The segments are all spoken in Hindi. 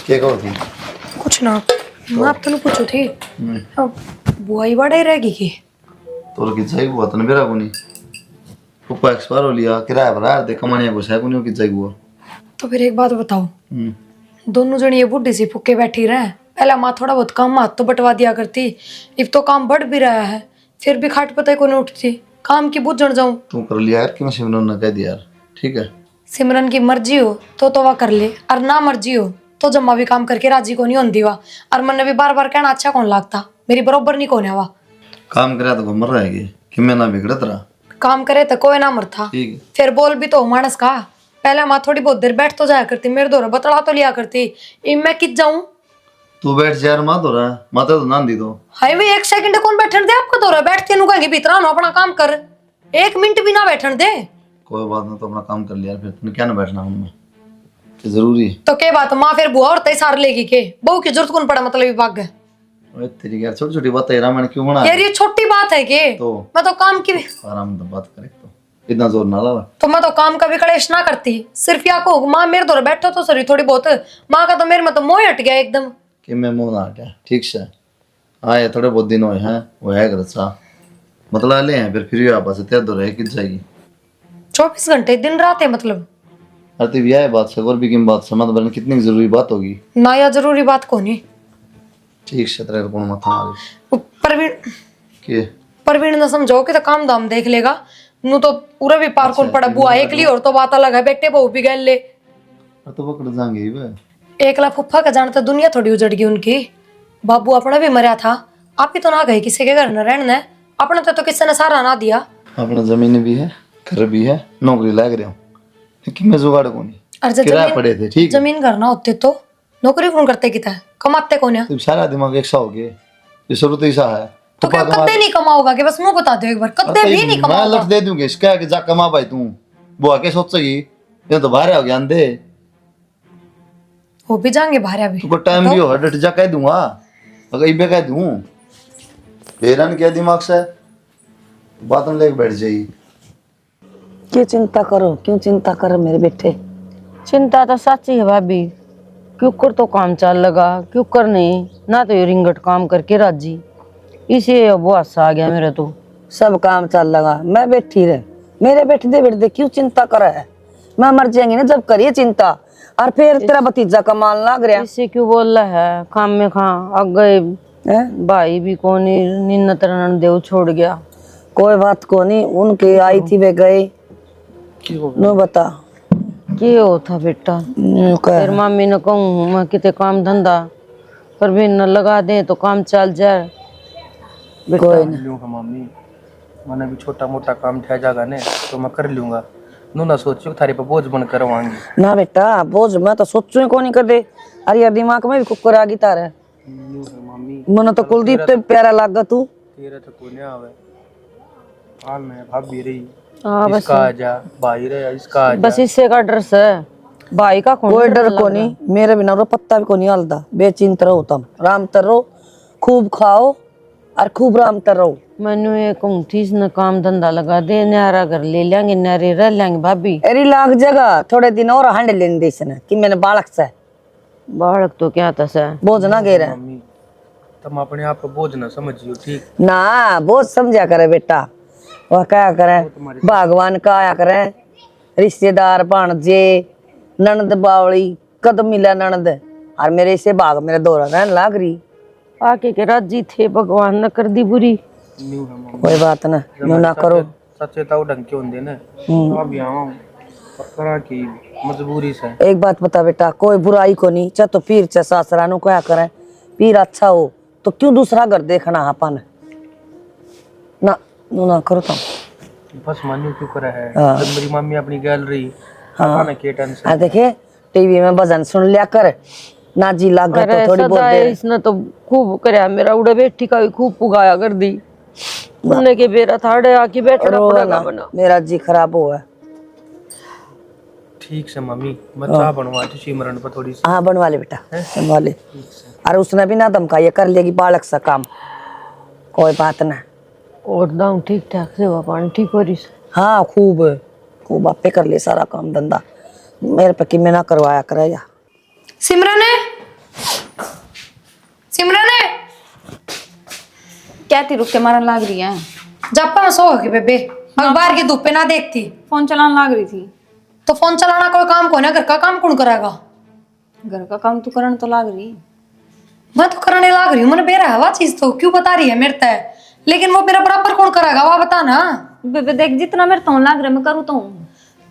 क्या कहो थी? कुछ ना मैं आप तनु पूछू थी अब बुआई बड़े रहेगी की तो की जाई हुआ तने बेरा कोनी ऊपर एक्सपायर हो लिया किराया भरा दे कमाने को है कोनी की जाई हुआ। तो फिर एक बात बताओ दोनों जन ये बुढ़ी सी फुक्के बैठी रहे पहले माँ थोड़ा बहुत काम हाथ तो बंटवा दिया करती अब तो काम बढ़ भी रहा है फिर भी खाट पता को नहीं उठती काम की बुझ जाऊं। तू कर लिया यार क्यों सिमरन ने कह दिया यार ठीक है सिमरन की मर्जी हो तो वह कर ले और ना मर्जी हो तो जम्मा भी काम करके राजी को नहीं होती वा और मन भी बार बार कहना अच्छा कौन लगता मेरी बरोबर नहीं कोने वा काम करा तो मर रहेगी कि मैं ना बिगड़त रहा काम करे तो कोई ना मरता ठीक है। फिर बोल भी तो मानस का पहले माँ थोड़ी बहुत देर बैठ तो जाया करती मेरे दौरा बतला तो लिया करती इम मैं कित जाऊं। तू बैठ जा यार माँ तो रहा माता तो ना दी दो हाय वे एक सेकंड कौन बैठन दे आपका दौरा बैठते नु कहेंगे भीतर ना अपना काम कर एक मिनट भी ना बैठन दे। कोई बात नहीं तो अपना काम कर लिया फिर तुमने क्या ना बैठना उनमें कि जरूरी है तो के बात माँ फिर बुआ और तय सार लेगी के बहू की जरूरत कौन पड़ा मतलब विभाग है। ओए तेरी यार छोटी छोटी बातें रामायण क्यों बना यार ये छोटी बात है के तो मैं तो काम की आराम से बात करे तो इतना जोर ना लगा तो मैं तो काम का भी कलेश ना करती सिर्फ या को माँ मेरे दौरा बैठो तो सरी थोड़ी बहुत माँ का तो मेरे में तो मोह हट गया एकदम कि मैं मुंह ना हटा ठीक से आए थोड़े बहुत दिन हुए हैं वो है घर सा मतलब ले हैं फिर आप से तैयार रहे कि जाएगी 24 घंटे दिन रात है मतलब अरे भी आए बात से और भी किम बात से मतलब कितनी जरूरी बात होगी ना या जरूरी बात को नहीं ठीक से तेरे को मत मारे परवीन के परवीन ना समझो कि तो काम दाम देख लेगा नु तो पूरा भी पार कौन पड़ा बुआ एक ली और तो बात अलग है बेटे बहू भी गल ले तो पकड़ जाएंगे वे एकला फुफ्फा का जानता दुनिया थोड़ी उजड़ गई उनकी बाबू अपना भी मरा था आप ही तो ना गए किसी के घर न रहने अपना तो किसी ने सारा ना दिया अपना जमीन भी है घर भी है नौकरी लग रहा हूँ लेकिन मैं जुगाड़ को नहीं और जब किराया पड़े थे ठीक है जमीन घर ना होते तो नौकरी कौन करते किता कमाते कौन है तो सारा दिमाग एक सा हो गया ये शुरू तो ऐसा है तो क्या कद्दे नहीं कमाओगा कि बस मुंह बता दो एक बार कद्दे भी नहीं मैं कमाओगा लख दे दूंगी इसका कि जा कमा भाई तू वो आके सोचेगी ये तो बाहर हो गया अंधे वो भी जाएंगे बाहर अभी तुको टाइम भी हो डट जा कह दूंगा अगर इबे कह दूं हैरान क्या दिमाग से बात में लेके बैठ जाई क्यों चिंता करो क्यों चिंता करो मेरे बेटे। चिंता तो सच्ची है भाभी क्यों कर तो काम चल लगा क्यों कर नहीं ना तो ये रिंगट काम करके राजी इसे वो हासा आ गया मेरे तो सब काम चल लगा मैं बैठी रहे मेरे बैठते क्यों चिंता करे है मैं मर जाएंगी ना जब करिए चिंता और फिर तेरा भतीजा कमाल लग रहा इसे क्यों बोल रहा है काम में खा अब गए भाई भी कौन निन्नत देव छोड़ गया कोई बात को नहीं उनके आई थी वे गए नो बता क्या होता बेटा फिर मम्मी ने कहूँ मैं कितने काम धंधा पर भी न लगा दे तो काम चल जाए कोई नहीं लूंगा मम्मी मैंने भी छोटा मोटा काम ठह जाएगा ने तो मैं कर लूंगा नू ना सोचियो थारे पे बोझ बन करवाएंगे ना बेटा बोझ मैं तो सोचू ही को नहीं कर दे अरे यार दिमाग में भी कुकर आ गई तारे मम्मी मन तो कुलदीप तो प्यारा लागा तू तेरा तो कोने आवे हाल में भाभी रही हाँ बस इसका आजा भाई रे इसका आजा बस इससे का डर से भाई का कोई डर को नहीं मेरे बिना रो पत्ता भी को नहीं हलता बेचिंत रहो तुम राम तर रहो खूब खाओ और खूब राम तर रहो मैनू एक ठीस न काम धंधा लगा दे न्यारा घर ले लेंगे न्यारे रह लेंगे भाभी अरे लाग जगह थोड़े दिन और हंड लेने दे इसने कि मैंने बालक से बालक तो क्या था सर बोझ ना घेरे मम्मी तुम अपने आप को बोझ ना समझियो ठीक ना बोझ समझा करे बेटा वह क्या करे भगवान का आया करे रिश्तेदार भाणजे ननद बावली कद मिला ननद और मेरे से भाग मेरे दौरा रहने लाग रही आके के राजी थे भगवान न कर दी बुरी न्यू है मम्मी कोई बात ना न्यू ना करो सच्चे ताऊ ढंग के होंगे ना अभी आवा पकड़ा की मजबूरी से एक बात बता बेटा कोई बुराई को नहीं चाहे तो पीर चाहे सासरा नु क्या करे पीर अच्छा हो तो क्यों दूसरा घर देखना अपन ना नु ना करो तुम बस मान्यू क्यों करा है जब मेरी मम्मी अपनी गैलरी अपना के टेंशन आ देखे टीवी में भजन सुन लिया कर ना जी लाग तो थोड़ी बहुत देर इसने तो खूब करया मेरा उड़े बेटी का भी खूब पुगाया कर दी उन्ने के बेरा थाड़े आके बैठना पड़ेगा बना मेरा जी खराब हुआ ठीक से मम्मी मैं चाह बनवा दी सिमरन पर थोड़ी सी हाँ बनवा ले बेटा बनवा ले और उसने भी ना धमकाइए कर लेगी बालक सा काम कोई बात ना और दाऊ ठीक ठाक सेवा पानी ठीक हो रही हाँ खूब खूब आपे कर ले सारा काम धंधा मेरे पे कि मैं ना करवाया करे या सिमरन है सिमरन है क्या ती रुक के मारन लाग रही है? जापा में सो गई बेबे, अखबार की धूप पे ना देखती फोन चलाने लाग रही थी। तो फोन चलाना कोई काम को ना, घर का काम कौन करेगा? घर का काम तो करन तो लाग रही। मैं तो करने लाग रही हूँ, मैंने बेरा हवा चीज तो क्यों बता रही है मेरे तय, लेकिन वो मेरा बराबर कौन करेगा वह बता ना। बेबे देख जितना मेरे तो लाग रहा मैं करूँ तो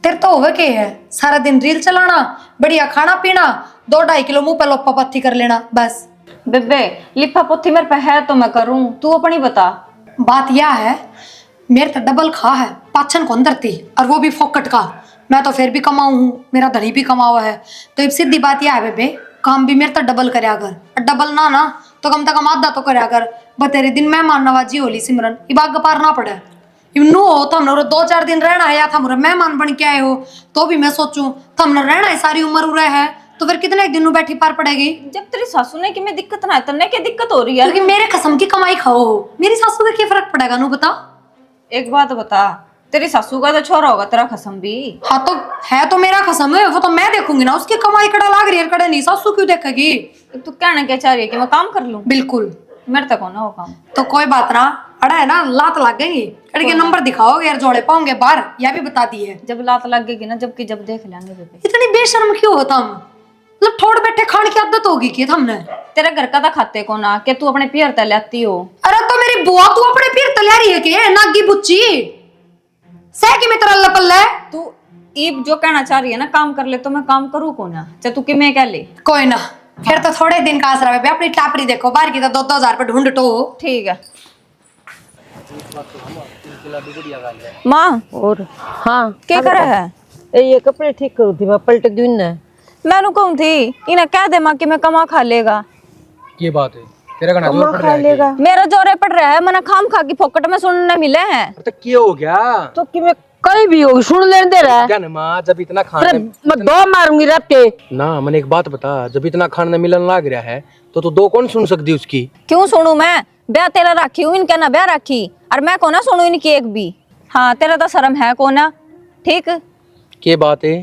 तेरे तो होवे के है, सारा दिन रील चलाना, बढ़िया खाना पीना, 2-2.5 किलो मुंह पे लोपा पत्ती कर लेना बस। बेबे लिफा पोथी मेरे पे है तो मैं करूँ, तू अपनी बता। बात यह है मेरे तो डबल खा है, पाचन को अंदर थी और वो भी फोकट का, मैं तो फिर भी कमाऊं हूँ, मेरा धनी भी कमावा है। तो एक सीधी बात यह है बेबे, काम भी मेरे तो डबल करया कर, और डबल ना तो कम से कम आधा तो करया कर। बतेरे दिन मेहमान नवाजी होली सिमरन, इबाग पार ना पड़े। इन्नू हो तो हमने 2-4 दिन रहना है, या था मोरे मेहमान बन के आए हो तो भी मैं सोचूं तो हमने रहना है सारी उम्र उरे है, तो फिर कितने दिन बैठी पार पड़ेगी। जब तेरी सासू ने कि मैं दिक्कत ना है तन्ने क्या दिक्कत हो रही है? क्योंकि मेरे कसम की कमाई खाओ हो, मेरी सासू का क्या फर्क पड़ेगा नू बता। एक बात बता, तेरी सासू का तो छोरा होगा तेरा खसम भी। हाँ तो है तो मेरा कसम है, वो तो मैं देखूंगी ना, उसकी कमाई कड़ा लाग रही है कड़े नहीं, सासू क्यों देखेगी। तू कहना क्या चाह रही है कि मैं काम कर लूं? बिल्कुल। मेरे तक होना वो काम तो कोई बात ना, अड़ा है ना लात लग गई, अड़े के नंबर दिखाओगे यार, जोड़े पाओगे बाहर, यह भी बता दी है। जब लात लगेगी ना, जबकि जब देख लेंगे बेबे। इतनी बेशर्म क्यों हो तुम, मतलब ठोड़ बैठे खाने की आदत होगी कि हमने। तेरे घर का तो खाते को ना कि तू अपने पियर तले आती हो। अरे तो मेरी बुआ तू अपने फिर तैयार है के नागी बुच्ची सह की मित्र अल्लाह पल्ला तू ईब जो कहना चाह रही है ना काम कर ले, तो मैं काम करूँ को ना, चाहे तू कि मैं कह ले। कोई ना, फिर तो थोड़े दिन का आसरा है, अपनी टापरी देखो बाहर की तो 2-2 हजार पे ढूंढ टो। ठीक है माँ। और हाँ क्या कर रहा है? ये कपड़े ठीक करू थी, मैं पलट दूँ ना। मैंने कहूँ थी इन्हें कह दे माँ कि मैं कमा खा लेगा। ये बात है, तेरा गाना जोर पड़ रहा है। मेरा जोरे पड़ रहा है, मैंने खाम खा की फोकट में सुनने मिले हैं। तो क्या हो गया? तो कि मैं कहीं भी होगी सुन लेने दे रहा है। क्या ना माँ, जब इतना खाना मैं 2 मारूंगी रट्टे ना, मैंने एक बात बता, जब इतना खाना मिलन लग रहा है तो 2 कौन सुन सकती उसकी? क्यों सुनू मैं? ब्याह तेरा राखी हूँ, इनके ना ब्याह राखी, और मैं को ना सुनू इनकी एक भी। हाँ तेरा तो शर्म है को ना। ठीक क्या बात है?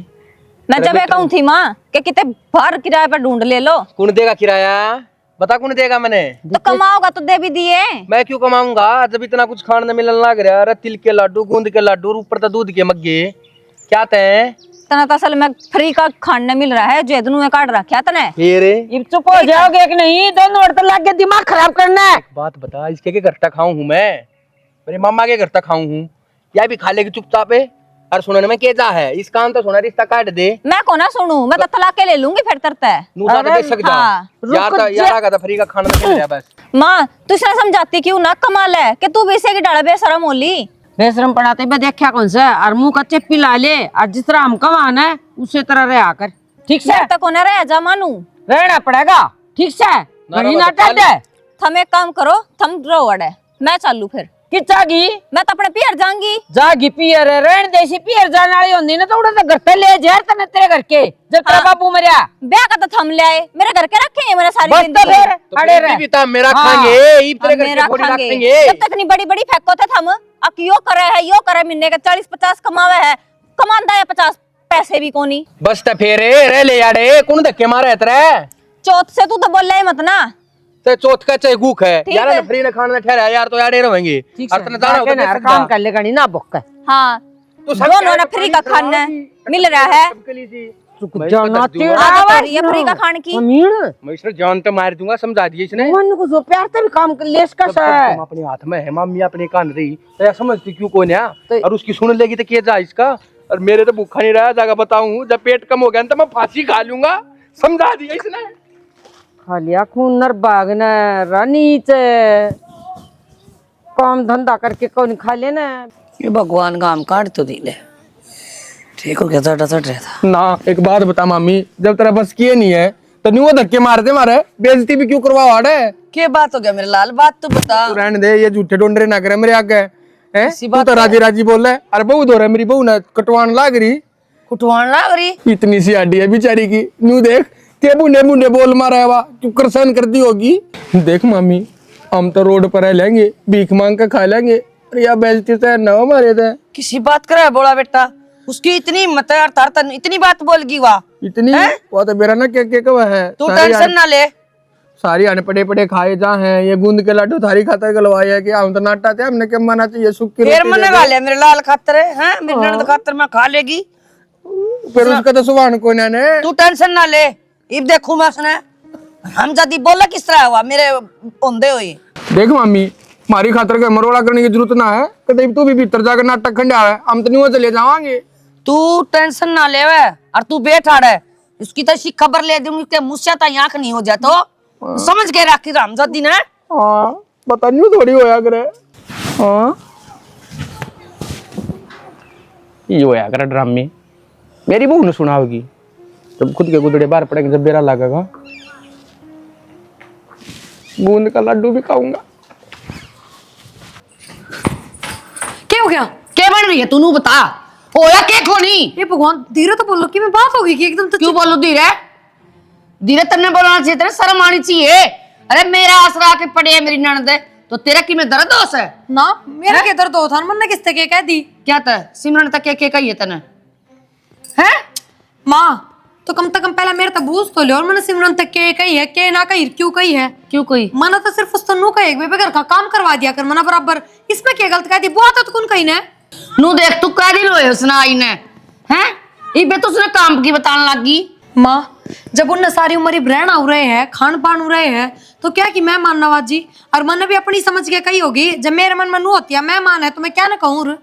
मैं जब कहूँ थी माँ कि कितने बाहर किराए पर ढूंढ ले लो। कौन देगा किराया? बता कौन देगा? मैंने तो कमाओगा तो दे भी दिए। मैं क्यों कमाऊंगा जब इतना कुछ खाने मिलन लग रहा है? अरे तिल के लड्डू, गूंद के लड्डू और ऊपर तो दूध के मग्गे, क्या तय तना तो असल में फ्री का खाने मिल रहा है, जो इधनों में काट रखा तने। फिर ये चुप हो जाओगे कि नहीं? दोनों औरत लग के दिमाग खराब करना है। बात बता, इसके के घर तक खाऊं हूँ मैं? मेरे मामा के घर तक खाऊं हूँ, या भी खा लेगी चुपचाप है। और सुनने में केजा है, इस काम तो सुना रिश्ता काट दे। मैं को ना सुनू, मैं तो तलाक के ले लूंगी फिर तरता है। नूसा तो बेच सक जा हाँ। यार आगा था फ्री का खाना तो मिल रहा बस। माँ तू इसने समझाती क्यों ना, कमाल है कि तू भी इसे की डाला बेशरम होली। बेशरम पढ़ाते मैं देखा कौन सा, और मुंह का चेपी ला ले, और जिस तरह हम कमाना है उसी तरह रह आकर, ठीक से जब तक होना रह जा मानू, रहना पड़ेगा, ठीक से नहीं ना दे। थम एक काम करो, थम रहो अड़े, मैं चालू फिर। किचागी मैं तो अपने पियर जाऊंगी। जागी पियर रहन देसी पियर जाने वाली होंदी ना, तो उड़ा तो घर पे ले जा तने तेरे घर के, जब तेरा बापू मरिया ब्याह का तो थम ले आए, मेरे घर के रखेंगे मैंने सारी बस तो जिंदगी। फिर अड़े रह भी था मेरा हाँ। खाएंगे, ई तेरे घर मेरा के थोड़ी खाएंगे। रखेंगे। जब तक नहीं बड़ी बड़ी फेंको थे थम, अब यो करे है यो करे, महीने का 40-50 कमावे है, कमांदा है 50 पैसे भी कोनी। बस तो फेरे रह ले यारे, कौन धक्के मारे है तेरे? चौथ से तू तो बोल मत ना। ते चौथ का चाहे गूख है ठीक यार, है। फ्री ने खाना ठहरा यार, तो यार रहेंगे। ठीक और से तने जाना होता ना है काम कर लेगा नहीं ना बुक हाँ तो सब दोनों ने फ्री का खाना मिल रहा है। जाना तेरा आदत हो रही है फ्री का खाने की। अमीर मैं इसने जान तो मार दूंगा, समझा दिए इसने। मन को जो प्यार से भी काम कर लेस कर सा तुम अपने हाथ में है, मम्मी अपने कान रही तो यार समझती क्यों कोई ना, तो- और उसकी सुन लेगी तो क्या जा इसका। और मेरे तो भूखा नहीं रहा जागा बताऊं, जब पेट कम हो गया तो मैं फांसी खा लूंगा, समझा दिया इसने। खा लिया खून नर भागना रानी चे काम धंधा करके कौन खा लेना। ये भगवान का हम काट तो दिले ठीक हो गया, चटा चट रहा था ना एक बात बता मामी, जब तेरा बस किए नहीं है तो नहीं वो धक्के मारते मारे, बेइज्जती भी क्यों करवा रहा है? क्या बात हो गया मेरे लाल, बात तो बता। तू रहने दे, ये झूठे डोंडरे ना करे मेरे आगे हैं। इसी तू बात तो राजी राजी बोल रहा है, अरे बहू दो रहा है, मेरी बहू ना कटवान लाग रही, कुटवान लाग रही। इतनी सी हड्डी है बेचारी की, न्यू देख के बुंडे बुंडे बोल मारा है, तू करसन कर दी होगी। देख मामी, हम तो रोड पर रह लेंगे, भीख मांग कर खा लेंगे, या बेइज्जती से न मारे थे। किसी बात करे बोला बेटा, उसकी इतनी हिम्मत है, तार इतनी बात बोल गई वाह इतनी वो तो मेरा ना क्या क्या कवा है। तू सारी टेंशन ना ले। सारी अनपढ़े पढ़े खाए जा हैं, ये गूंद के लड्डू थारी खातर गलवाए है कि हम तो नाटा थे, हमने क्या माना चाहिए सुक्की फिर रोटी मैंने दे खा दे। लिया मेरे लाल खातर है, मेरी ननद खातर मैं खा लेगी। फिर उसका तो सुभान को ने तू टेंशन ना ले, इब देखू मैं उसने हम जदी बोला किस तरह हुआ मेरे होंदे हुए। देख मामी, हमारी खातर के मरोड़ा करने की जरूरत ना है, कभी तू भी भीतर जाकर नाटक खंडा है, हम तो नहीं चले जावांगे। तू टेंशन ना ले और तू बैठा रहे, इसकी तो खबर ले दूंगी कि मुझसे तो आंख नहीं हो जा तो समझ के राखी रामजादी ने। हाँ पता नहीं थोड़ी होया करे। हाँ ये होया करे ड्रामे, मेरी बहू ने सुना होगी जब खुद के गुदड़े बाहर पड़ेंगे, जब बेरा लगेगा गूंद का लड्डू भी खाऊंगा। क्या हो गया? क्या बन रही है तू बता, होया के खोनी? ये भगवान, धीरे तो बोलो कि मैं बात होगी कि एकदम तो क्यों बोलो धीरे? धीरे तन्ने बोलना चाहिए, तेरे शर्म आनी चाहिए। अरे मेरा आसरा के पड़े है मेरी ननद, तो तेरा की में दर्द होस है ना, मेरा के दर्द होता है, मैंने किसते के कह दी? क्या था सिमरन तक के कही है तने हैं? माँ तो कम से कम पहले मेरे तक बूझ तो ले, और मैंने सिमरन तक के कही है, के ना कही, क्यों कही है? क्यों कोई मना तो सिर्फ उस तन्नू का एक बेबे घर का काम करवा दिया कर, मना बराबर, इसमें क्या गलत कह दी? बुआ तो कौन कही ने? नु देख तू कह दिन होए उसने आई ने हैं, इबे तो उसने काम की बताने लगी। माँ जब उनने सारी उम्र ही रहना हो रहे हैं, खान पान हो रहे हैं, तो क्या कि मेहमान नवाजी, और मैंने भी अपनी समझ के कही होगी। जब मेरे मन में नू होती है मेहमान है तो मैं क्या ना कहूँ?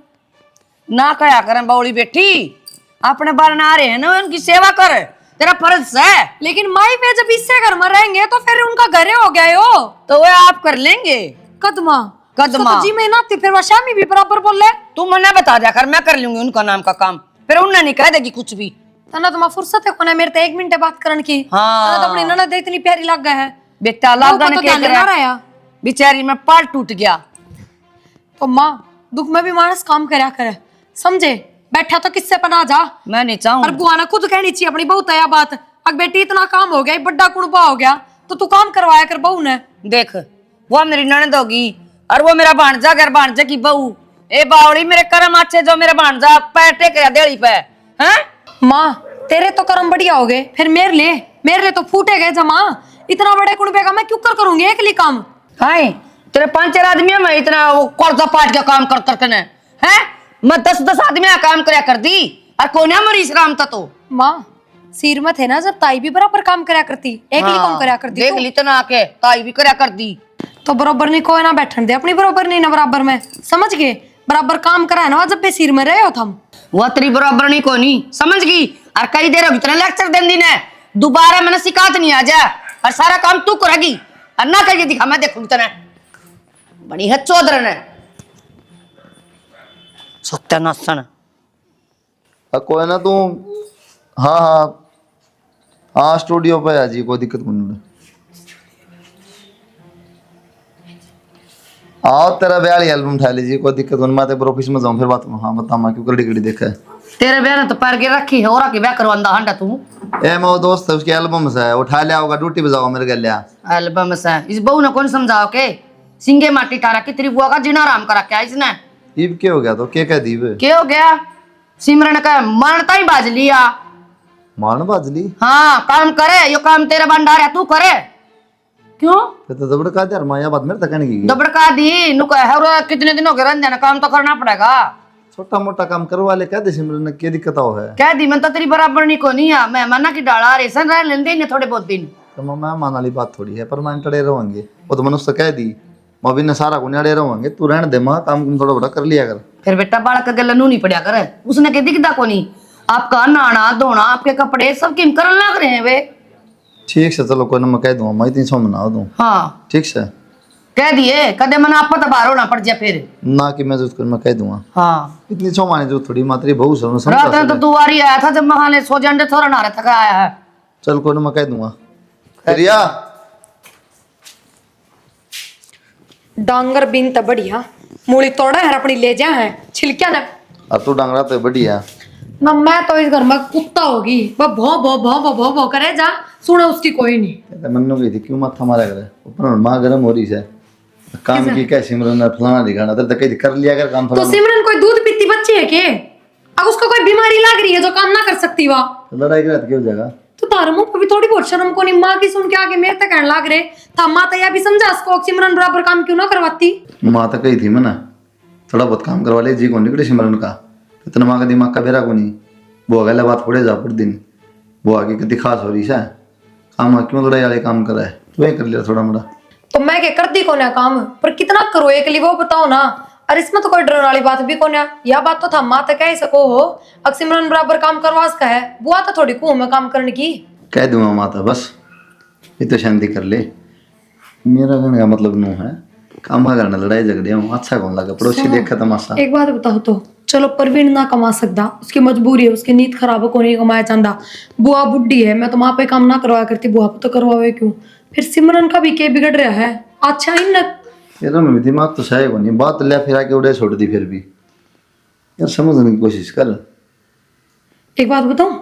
ना कया करें बौली बेटी, अपने बार ना रहे हैं ना उनकी सेवा कर, तेरा फर्ज है। लेकिन माई पे जब इससे घर में रहेंगे तो फिर उनका घरे हो गया हो, तो वो आप कर लेंगे कदमा कदमा। तो जी मैं ना फिर वह शामी भी बराबर बोले, तू मना बता दिया कर, मैं कर लूंगी उनका नाम का काम, फिर उन्हें नहीं कह देगी कुछ भी। तना तुम्हारा फुर्सत है कोने मेरे तो 1 मिनट बात करने की। हाँ। तना तो अपनी ननद इतनी प्यारी लग गया है, बेटा लागन तो के ध्यान ना रहा। बेचारी में पाल टूट गया। तो माँ दुख में भी मानस काम करया करे, समझे? बैठा तो किससे पना जा, मैं नहीं चाहूँ और बुआ ने खुद कहनी चाहिए अपनी बहू तया बात, अब बेटी इतना काम हो गया, बड़ा कुड़बा हो गया, तो तू काम करवाया कर बहू ने। देख वो मेरी ननद होगी और वो मेरा भांजा, घर भांजे की बहू। ए बावड़ी मेरे कर्म अच्छे जो मेरा भांजा पैर टेक गया देड़ी पे हैं। माँ तेरे तो कर्म बढ़िया हो गए, फिर मेरे लिए तो फूटे गए जमा। इतना बड़े कुड़बे का मैं क्यों कर करूंगी अकेली काम? हाय तेरे 5-4 आदमी में इतना वो कर्जा पाट के काम कर करके ने हैं, मैं 10-10 आदमी का काम करया कर दी और कोने मरीज राम ता तो। माँ सिर में थे ना जब ताई भी बराबर काम करया करती, अकेली काम करया करती, देख ली तो ना आके ताई भी करया कर दी। तो बराबर नहीं कोई ना बैठन दे, अपनी बराबर नहीं ना बराबर में, समझ गए? बराबर काम करा है ना जब भी सिर में रहे हो तुम। वो तेरी बराबर नहीं कोनी समझ गई, और कई देर होगी तेरा लेक्चर देन दिन है, दोबारा मैंने शिकायत नहीं आ जा, और सारा काम तू करेगी और ना करिए दिखा मैं देखूंगी तेने बनी है चौधर ने सत्यानाशन। कोई ना तू, हाँ हाँ हाँ स्टूडियो पे आ जी, कोई दिक्कत नहीं। आओ तेरा ब्याह वाली एल्बम उठा लीजिए, कोई दिक्कत नहीं। मैं तेरे ऑफिस में जाऊँ फिर बात। हाँ बता मैं क्यों कड़ी कड़ी देखा है तेरे ब्याह ने तो पैर के रखी है और आके ब्याह करवांदा हंडा तू। ए मैं वो दोस्त है उसकी एल्बम से है, उठा लिया होगा, ड्यूटी पे जाओ मेरे गल लिया। एल्बम से इस बहू ने कौन समझाओ के सिंगे माटी टारा की तेरी बुआ का जीना आराम करा क्या इसने? ईब क्या हो गया तो क्या कह दी वे? क्या हो गया? सिमरन का मरता ही बाज लिया। मान बाजली हाँ काम करे, यो काम तेरा भंडार है तू करे क्यों? तो दबड़ का यार माया बात मेरे तक नहीं की। दबड़का दी नु कह और कितने दिनों के रंजन काम तो करना पड़ेगा। छोटा मोटा काम करवा ले, कह दे सिमरन ने क्या दिक्कत हो है? कह दी मैं तो तेरी बराबर नहीं को नहीं है, मैं मना की डाला रेशन रह लेंदे ने थोड़े बहुत दिन। तो मैं मान वाली बात थोड़ी है, पर मैं टड़े रहेंगे वो तो मनुष्य कह दी, मैं भी ने सारा को अड़े रहेंगे, तू रहने दे माँ, काम कुम थोड़ा बड़ा कर लिया कर। फिर बेटा बालक के गल नू नहीं पड़िया करे, उसने कह दिखदा को नहीं, आपका नाना धोना आपके कपड़े सब किम करन लग रहे हैं वे। ठीक से चलो कोई ना, मैं कह दूंगा, मैं इतनी सौ मना दूं। हाँ ठीक से कह दिए, कदे मना आप तो बाहर होना पड़ जाए फिर ना कि मैं जो मैं कह दूंगा। हाँ इतनी सौ माने जो थोड़ी मात्री बहु से रात समझा में तो तू आ रही आया था जब महाने सो जंडे थोड़ा ना रहा थका आया है। चल कोई ना मैं कह दूंगा। रिया डांगर बिन तो बढ़िया, मूली तोड़ा है अपनी ले जा है छिलकिया ने। अब तू डांगरा तो बढ़िया ना मैं तो इस घर में कुत्ता होगी, वह भौ भौ भौ भौ भौ भौ करे जा, सुने उसकी कोई नहीं। मन गई थी क्यों माथा मारा करे, ऊपर माँ गर्म हो रही है, काम की क्या सिमरन ने फलाना दिखाना, तेरे तक कर लिया कर काम थोड़ा। तो सिमरन कोई दूध पीती बच्ची है के? अब उसको कोई बीमारी लग रही है जो काम ना कर सकती वह? लड़ाई कर क्यों जगह? तो तुम्हारे मुंह पे भी थोड़ी बहुत शर्म को नहीं, माँ की सुन के आगे मेरे तक कहने लाग रहे था। माँ तो यह भी समझा इसको सिमरन बराबर काम क्यों ना करवाती। माँ तो कही थी मैंने थोड़ा बहुत काम करवा ले जी को निकले सिमरन का, इतना माँ का दिमाग का बेरा को नहीं। वो अगले बात पड़े जा पूरे दिन वो आगे कितनी खास हो रही है काम क्यों थोड़ा यार काम करा है तो वही कर लिया थोड़ा मोड़ा। तो मैं क्या करती कौन है काम, पर कितना करो एक लिए वो बताओ ना। और इसमें तो कोई डरने वाली बात भी कौन है, यह बात तो था माँ तो कह ही सको हो अगर सिमरन बराबर काम करवास का है, बुआ तो थोड़ी को मैं काम करने की। कह दूंगा माता बस ये तो शांति कर ले। मेरा कहने का मतलब नू है काम का करना लड़ाई झगड़े हूँ अच्छा कौन लगा पड़ोसी देखा तमाशा। एक बात बताओ तो चलो परवीन ना कमा सकता, उसकी मजबूरी है, उसकी नींद खराब है, को नहीं कमाया चाहता। बुआ बुढ़ी है, मैं तो माँ पे काम ना करवाया करती, बुआ पे तो करवावे क्यों। फिर सिमरन का भी के बिगड़ रहा है। अच्छा इन यार मेरे दिमाग तो सही को नहीं बात ले फिर आके उड़े छोड़ दी फिर भी यार समझने की कोशिश कर। एक बात बताऊं,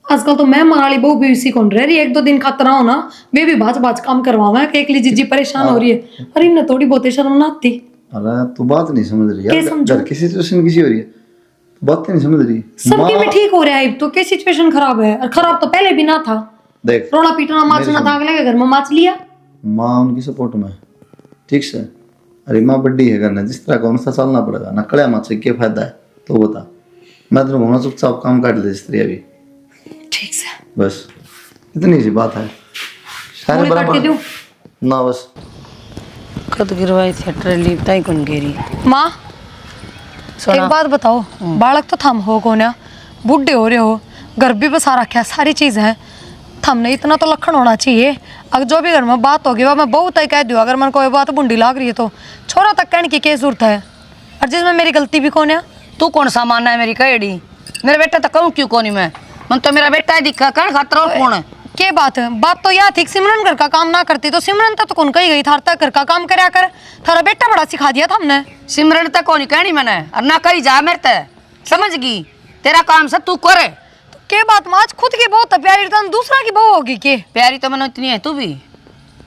आजकल तो मैं माराली बहू भी इसी कौन रह रही है, एक दो दिन खातर आओ ना वे भी बाज बाज काम करवावे कि एकली जीजी परेशान हो रही है। अरे इन्हें थोड़ी बहुत शर्म ना आती। अरे तू बात नहीं समझ रही क्या यार समझूं? घर की सिचुएशन किसी हो रही है तू बात नहीं समझ रही। सबके में ठीक हो रहा है, तो क्या सिचुएशन खराब है, और खराब तो पहले भी ना था। देख रोना पीटना माचना था, अगले के घर में माच लिया। माँ उनकी सपोर्ट में ठीक से। अरे माँ बड्डी है करना जिस तरह का उनसे चलना पड़ेगा ना कड़े माँ से क्या फायदा है तो बता। मैं तेरे को चुपचाप काम काट ले जिस तरह अभी ठीक से बस इतनी सी बात है सारे पूरी काट के दूं? ना बस कद गिरवाई थी ट्रेली ताई कौन गिरी। माँ एक बात बताओ, बालक तो थम हो कौन है, बुढ़े हो रहे हो, घर भी बसा रखा है, सारी चीज है, थमने इतना तो लखन होना चाहिए। अगर जो भी घर में बात होगी वह मैं बहुत तय कह दूँ, अगर मन कोई बात बुंडी लाग रही है तो छोरा तक कहने की क्या जरूरत है। और जिसमें मेरी गलती भी कौन है। तू कौन सा मानना है मेरी कहेड़ी, मेरे बेटा तो कहूँ क्यों कोनी मैं, मन तो मेरा बेटा ही दिखा कर खातर और कौन है। के बात है, बात तो यह थी कि सिमरन घर का काम ना करती तो सिमरन तो कौन कही गई थार तक घर का काम करया कर, थारा बेटा बड़ा सिखा दिया था हमने। सिमरन तक कोनी कहनी मैंने और ना कही जा मेरे ते समझ गई, तेरा काम से तू करे। तो के बात माँ खुद की बहुत प्यारी तो दूसरा की बहू होगी के। प्यारी तो मैंने इतनी है तू भी,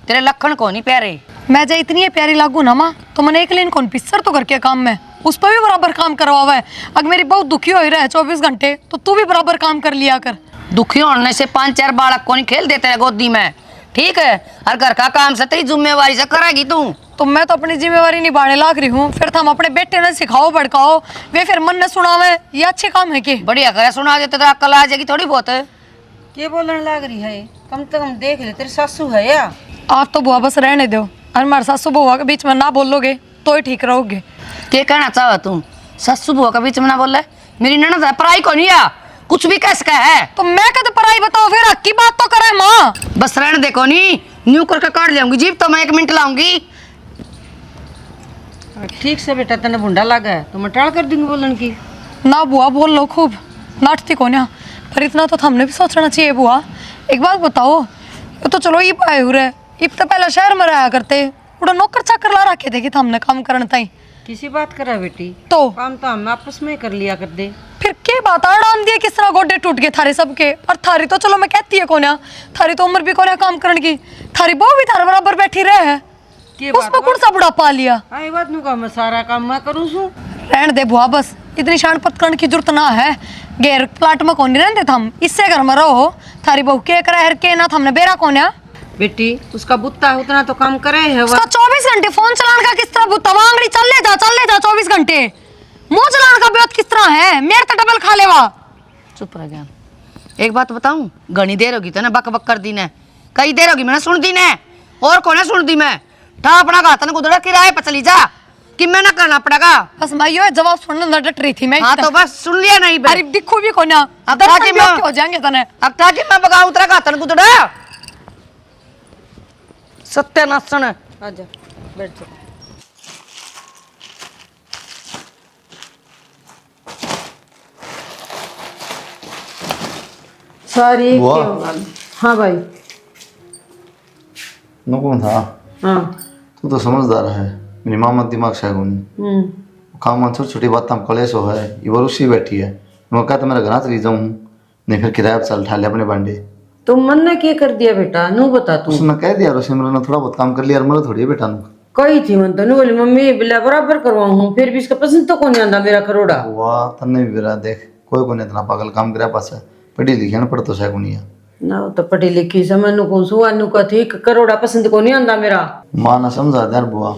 तेरे लखन को नहीं प्यारे। मैं जब इतनी प्यारी लागू ना माँ तो मैंने एक लेन कौन पिसर तो करके काम में उस पर भी बराबर काम करवावा है। अगर मेरी बहुत दुखी हो ही रहा है 24 घंटे तो तू भी बराबर काम कर लिया कर। दुखी होने से 5-4 बालक को नहीं खेल देते है गोदी में, ठीक है, और घर का काम से तेरी जिम्मेवारी से करेगी तू। तो मैं तो अपनी जिम्मेवारी निभाने लाग रही हूँ, फिर हम अपने बेटे ने सिखाओ भड़काओ वे फिर मन ने सुनावे, ये अच्छे काम है के। बढ़िया करे सुना देते तो अक्ल आ जाएगी थोड़ी बहुत। ये बोलने लग रही है, कम से कम देख ले तेरी सासू है या। आप तो बुआ बस रहने दो, और हमारे सासू बुआ के बीच में ना बोलोगे तो ही ठीक रहोगे। क्या कहना चाहो तू, ससु बुआ के बीच में ना बोले, मेरी ननद है पराई को नहीं आ, कुछ भी कैसे का है। तो मैं कद पराई बताओ फिर हक की बात तो करे माँ। बस रहने देखो नहीं न्यू करके काट ले जीप तो मैं 1 मिनट लाऊंगी। ठीक से बेटा तेने भुंडा लगा है तो मैं टाल कर दूंगी बोलन की। ना बुआ बोल लो खूब नाटती को ना, पर इतना तो हमने भी सोचना चाहिए बुआ। एक बात बताओ, ये तो चलो ईब आए हुए ईब तो पहले शहर में रहा करते, उड़ा नौकर चाकर ला रखे थे कि हमने काम करने ताई। किसी बात करा बेटी, तो काम तो हम आपस में कर लिया कर दे। फिर के बात आड़ान दिए किस तरह गोडे टूट गए थारे सबके। और थारी तो चलो मैं कहती है कोन्या, थारी तो उम्र भी कोन्या काम करने की, थारी बहू भी थारे बराबर बैठी रहे है, उसमें कौन सा बुढ़ापा आ लिया। आई बात नु का मैं सारा काम मैं करूँ सू। रहने दे बुआ, बस इतनी शान पत करने की जरूरत ना है। गैर प्लाट में कौन नहीं रहते थम, इससे घर में रहो। थारी बहू के करा है के ना हमने बेरा कोन्या। बेटी उसका बुत्ता है उतना तो काम करे है उसका 24 घंटे फोन चलाने का किस तरह बुत्ता वांगड़ी चल ले जा 24 घंटे मुंह चलाने का बेहद किस तरह है, मेरे तो डबल खा लेवा। चुप रह गया। एक बात बताऊं, घनी देर होगी तो ना बक बक कर दी ने, कई देर होगी मैंने सुन दी ने, और कौन है सुन दी मैं। ठा अपना घातन गुदड़ा किराए पर चली जा कि मैं ना करना पड़ेगा। बस मैं यो जवाब सुनने न डट रही थी मैं। हाँ तो बस सुन लिया नहीं बे। अरे दिखो भी कोन्या, अब दर्शन ताकि भी मैं- आपके हो जाएंगे तने। अब ताकि मैं बगाऊं तेरा घातन गुदड़ा सत्यानाशन। आजा बैठ जा। सारी बुआ। हाँ भाई। न कौन था हाँ। तू तो समझदार है, मेरी माँ मत दिमाग से नहीं काम में छोटी छोटी बात हम कलेश हो है ये बार उसी बैठी है। मैं कहता मेरा घर चली जाऊँ नहीं फिर किराया चल ठा ले अपने बांडे। तो मन ने क्या कर दिया बेटा, नू बता तू। उसने कह दिया सिमरन ने थोड़ा बहुत काम कर लिया और मेरा थोड़ी है बेटा नु। कही थी मन तो नू बोली मम्मी बिल्ला बराबर करवाऊँ, फिर भी इसका पसंद तो कौन आंदा मेरा करोड़ा। वाह तन्ने भी बेरा देख कोई को नहीं इतना पागल काम करा पास है, पढ़ी लिखी ना पढ़ तो सह को नहीं है। ना वो तो पढ़ी लिखी से मैनू को सुवानू का थी करोड़ा पसंद को नहीं आंदा मेरा। माँ ने समझा दे यार बुआ,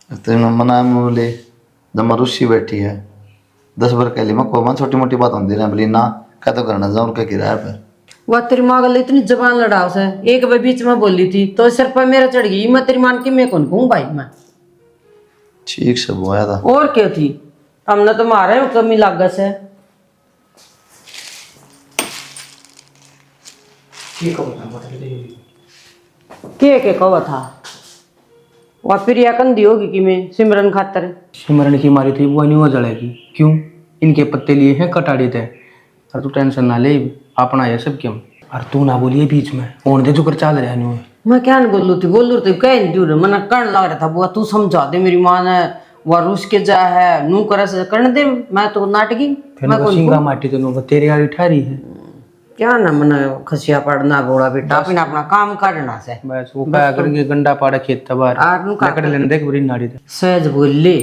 तेने मना बोले जब रुस्सी बैठी है 10 बार कह ली मैं को मैं छोटी मोटी बात होती रहा बोली ना क्या तो करना जाऊँ क्या किराया पे। वह तेरी माँ गल इतनी जबान लड़ाओ से एक बार बीच में बोली थी तो सिर पर मेरा चढ़ गई। मैं तेरी मान की मैं कौन कहूँ भाई मैं। ठीक से बुआ था और क्या थी हमने तो मारे कमी लागत है। के कहो था वह फिर या कंदी होगी कि मैं सिमरन खातर सिमरन की मारी थी वो नहीं हो जड़ेगी क्यों, इनके पत्ते लिए हैं कटाड़ी थे। और तू टेंशन ना ले, अपना है सब क्यों। और तू ना बोलिए बीच में ओन दे जो कर चाल रहा है। मैं क्या नहीं बोलू थी कह नहीं दूर मना कर्ण लग रहा था बुआ तू समझा दे मेरी माँ ने वह रूस के जा है नू कर करने दे मैं तो नाटकी मैं कौन सिंगा माटी तो तेरे गाड़ी ठहरी है क्या ना मना खसिया पड़ना घोड़ा बेटा अपना अपना काम करना से बस वो क्या करके गंडा पाड़ा खेत तबार आर नु का लकड़ लेने देख बड़ी नाड़ी थे सहज बोल ले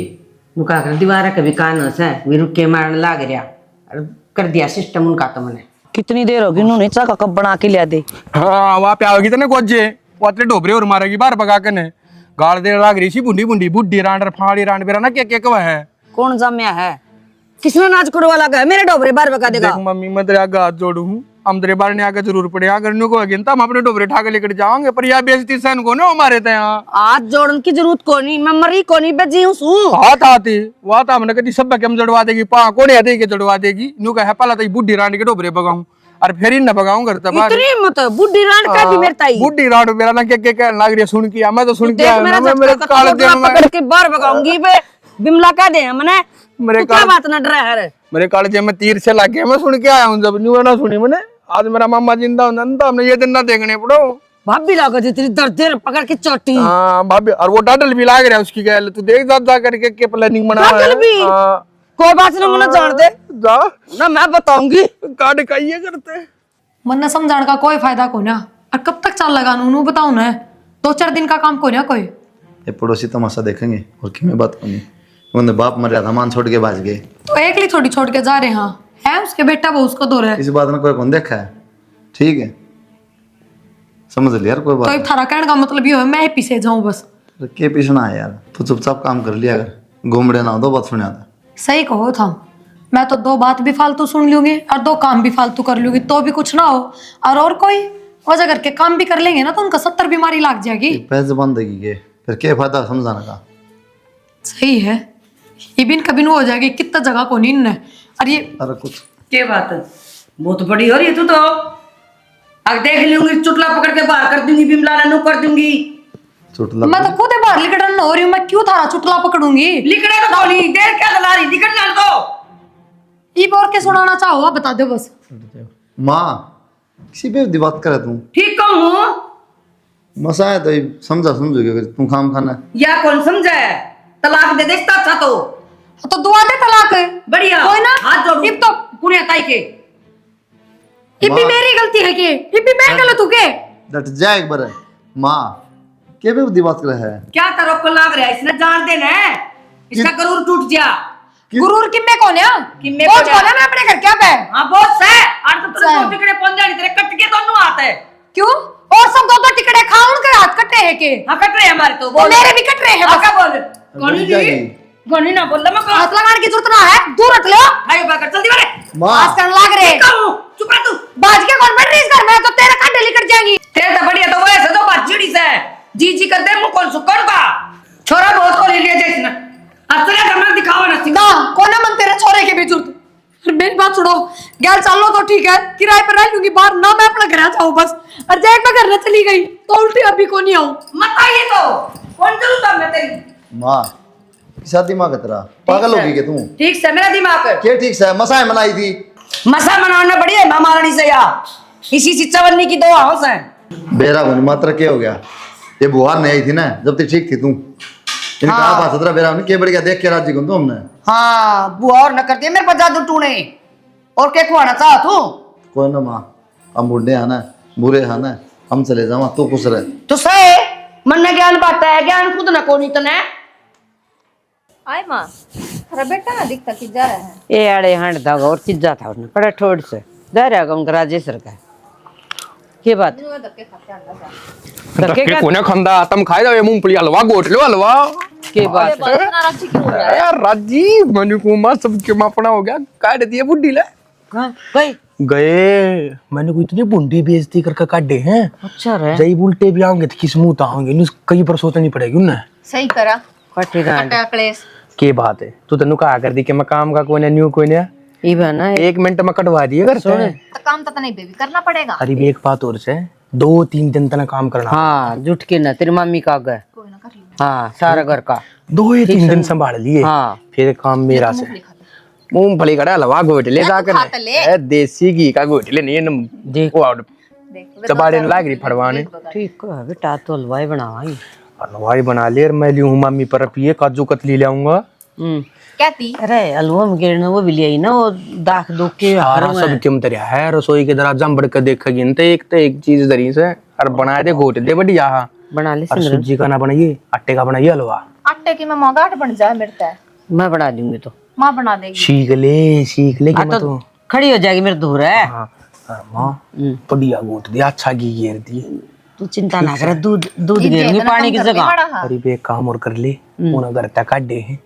नु का कर दीवार कभी कान से वी रुके मारने लाग रहा और कर दिया सिस्टम उनका तो मैंने कितनी देर होगी उन्होंने चाका कब बना के लिया दे। हाँ वहाँ पे आओगी तो ना गोजे वो तेरे डोबरे और मारेगी बार भगा के ने गाड़ दे लाग रही सी बुंडी बुंडी बुड्ढी रांड फाड़ी रांड बेरा ना क्या कवा है कौन जामिया है किसने नाच कुड़वा लगा है मेरे डोबरे बार बका देगा। देख मम्मी मैं तेरे आगे हाथ जोड़ू हूँ हम तेरे बार ने आगे जरूर पड़े अगर नु को अगेन हम अपने डोबरे ठाके लेकर जाओगे पर यह बेइज्जती सहन को ना हमारे थे यहाँ हाथ जोड़न की जरूरत को नहीं मैं मरी को नहीं बेजी हूँ हाथ आती वहाँ तो हमने कभी सब हम जड़वा देगी पा कोने आते के जड़वा देगी नु कहा पहला तो बुढ़ी रांड के डोबरे बगाऊं और फिर इन न बगाऊं घर तक इतनी मत बुढ़ी रांड का भी मेरे ताई बुढ़ी रांड मेरा ना क्या क्या लग रही है सुन के मैं तो सुन के देख मेरा मेरे काले दिन में पकड़ के बार बगाऊंगी बे बिमला कह दे हमने मेरे क्या बात ना डरा है मेरे काले में तीर से लग गया मैं सुन के आया हूँ जब न्यू ना सुनी मैंने आज मेरा मामा जिंदा होता तो हमने ये दिन ना देखने पड़ो भाभी लगा दी तेरी दर्द दे पकड़ के चोटी हाँ भाभी और वो डाडल भी लाग रहा है उसकी गैल तू देख जा करके के प्लानिंग बना रहा है भी कोई बात नहीं मुझे जान दे जा ना मैं बताऊंगी काट काइए करते मन ने समझाने का कोई फायदा को ना और कब तक चाल लगा नू बताओ ना 2-4 दिन का काम को ना कोई ये पड़ोसी तमाशा देखेंगे और कि मैं बात करनी उन्हें बाप मर रहा था मान छोड़ के भाज गए तो एक ली थोड़ी छोड़ के जा रहे हैं है उसके बेटा वो उसको दो रहे इस बात में कोई कौन देखा है ठीक है समझ लिया यार कोई तो बात एक थारा कहने का मतलब ये है मैं ही पीछे जाऊं बस नहीं। के पीछना है यार तो चुपचाप काम कर लिया अगर घूमड़े ना हो 2 बात सुना था सही कहो था मैं तो 2 बात भी फालतू सुन लूंगी और 2 काम भी फालतू कर लूंगी तो भी कुछ ना हो और कोई वजह करके काम भी कर लेंगे ना तो उनका 70 बीमारी लग जाएगी पैसे जबान देगी के फिर क्या फायदा समझाने का। सही है ये बिन कभी हो जाएगी कितना जगह को नहीं है और ये अरे कुछ क्या बात है बहुत बड़ी हो रही है तू तो अब देख लूंगी चुटला पकड़ के बाहर कर दूंगी बिमला नू कर दूंगी चोट मैं तो खुद ही बाहर लिकड़न हो रही हूँ मैं क्यों थारा चुटला पकड़ूंगी लिखने तो खोली देर क्या गला रही निकलना तो ये बोल के सुनाना चाहो आप बता दो बस माँ किसी भी बात करे तू ठीक कहूँ मसा है तो समझा समझोगे अगर तू खाम खाना या कौन समझा है तलाक दे देता था तो दुआ दे तलाक है बढ़िया कोई ना हाथ जोड़ो इब तो पुण्य ताई के ये भी मेरी गलती है कि ये भी मैं गलत हूँ के डट जाए एक बार माँ के भी बात करे है क्या करो को लाग रहा है इसने जान देना है इसका गरूर टूट गया गुरूर किम्मे कौन है किम्मे बहुत कौन है? कौन है मैं अपने घर क्या पे हाँ बहुत है और तो तेरे सही। दो टिकड़े पहुंच जाने तेरे कट के दोनों हाथ है क्यों और सब 2-2 टिकड़े खाओ उनके हाथ कटे हैं के हाँ कट रहे हैं हमारे तो वो मेरे भी कट रहे हैं हाँ बस क्या बोल गोनी जी गोनी ना बोल मैं हाथ लगाने की जरूरत ना है दूर हट ले भाई बाकर जल्दी मारे माँ पास करने लाग रहे कहूँ चुप रह तू बाज के कौन बैठ रही इस घर में तो तेरे कांटे लिकट जाएंगी तेरे तो बढ़िया तो वो ऐसे तो बात चिड़ी से जी जी कर दे मुंह कौन सुकड़ का छोरा बहुत को ले लिया जैसे असले घर में दिखावा ना ना कौन है मन तेरे छोरे के भी जरूरत मेरी बात सुनो गैल चलो तो ठीक है किराए पर रह लूंगी बाहर ना मैं अपना घर जाऊँ बस और जैक मैं घर में चली गई तो उल्टी अभी को नहीं आऊँ मत आइए तो कौन जरूरत है मैं तेरी माँ शादी माँ तेरा पागल होगी के तू ठीक से मेरा दिमाग क्या ठीक से मसाए मनाई थी मसा मनाना बढ़िया माँ महारानी से या इसी से चवन्नी की 2 हाउस है बेरा बन मात्र क्या हो गया ये बुहार नहीं आई थी ना जब तक ठीक थी तू इनका आप हाथ बेरा के बढ़ गया देख के राजी को हमने हाँ बुआ और न कर दिया मेरे पर जादू टूने और क्या खुआना चाह तू कोई ना माँ हम बूढ़े हैं ना बुरे हैं ना हम चले जावा तू खुश रह तो सहे मन ने ज्ञान बांटता है ज्ञान खुद न कोनी तने आए माँ अरे बेटा ना दिखता कि जा रहा है ये अड़े हंड था और चिज्जा था उसने बड़ा ठोड़ से जा रहा उनका राजेश्वर का के बात धक्के कोने खंदा तुम खाए जाओ ये मूंगफली हलवा गोट लो हलवा के बात यार राजी मनु को मां सब क्यों अपना हो गया काट दिए बुड्ढी ले गए गए मैंने को इतनी बुंडी बेइज्जती करके काटे हैं। अच्छा रे जई उल्टे भी आओगे तो किस मुंह आओगे न्यूज कई पर सोचनी पड़ेगी उन्हें। सही करा कटे गांड कटा क्लेश के बात है तू तेन कहा कर दी कि मैं काम का कोई न्यू कोई नहीं ई बना 1 मिनट में कटवा दिए घर से। तो काम तो नहीं बेबी करना पड़ेगा। अरे भी एक बात और से 2-3 दिन तक काम करना। हाँ जुट के ना तेरी मम्मी का गए कोई ना कर लियो। हाँ सारा घर का 2-3 दिन संभाल लिए हाँ फिर काम मेरा से मूंगफली का हलवा गोटले जाकर देसी घी का गोटले नहीं देखो चबाड़े लाग रही फड़वाने। ठीक है बेटा तो हलवाई बनावाई हलवाई बना ले मैं लियूं मम्मी पर पिए काजू कतली ले आऊंगा। कहती अरे हलवा में गिरना वो भी ले आई ना वो दाख दुख के सारा सब क्यों तरिया है रसोई के दराजा बढ़ कर देखेगी तो एक चीज दरी से और बनाए दे गोट दे बढ़िया बना ले और सूजी का ना बनाइए आटे का बनाइए हलवा। आटे की मैं गांठ बन जाए मेरे तय मैं बना दूंगी तो माँ बना देगी। सीख ले कि मैं तो खड़ी हो जाएगी मेरे दूर है। हाँ माँ बढ़िया गोट दिया अच्छा घी घेर दिए तू चिंता ना कर दूध दूध गिरेंगे पानी की जगह। अरे बे काम और कर ले उन्हें घर तक काट दे हैं